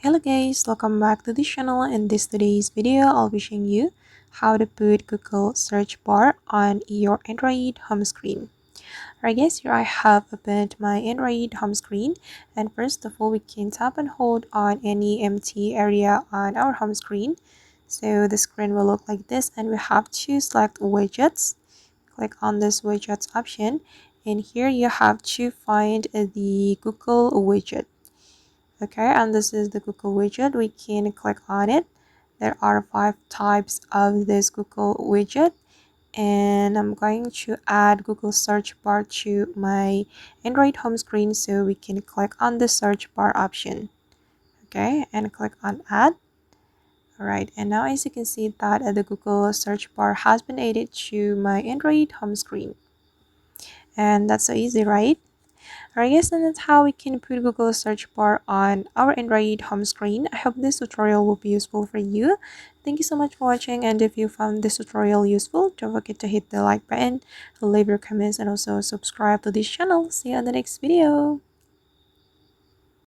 Hello guys, welcome back to the channel. In today's video, I'll be showing you how to put Google search bar on your Android home screen. Alright guys, here I have opened my Android home screen, and first of all we can tap and hold on any empty area on our home screen. So the screen will look like this, and we have to select widgets. Click on this widgets option, and here you have to find the Google widget. Okay, and this is the Google widget. We can click on it. There are 5 types of this Google widget, and I'm going to add Google search bar to my Android home screen, so we can click on the search bar option. Okay, and click on add. Alright, and now as you can see that the Google search bar has been added to my Android home screen, and that's so easy, right? Alright guys, and that's how we can put Google search bar on our Android home screen. I hope this tutorial will be useful for you. Thank you so much for watching, and if you found this tutorial useful, don't forget to hit the like button, leave your comments, and also subscribe to this channel. See you on the next video.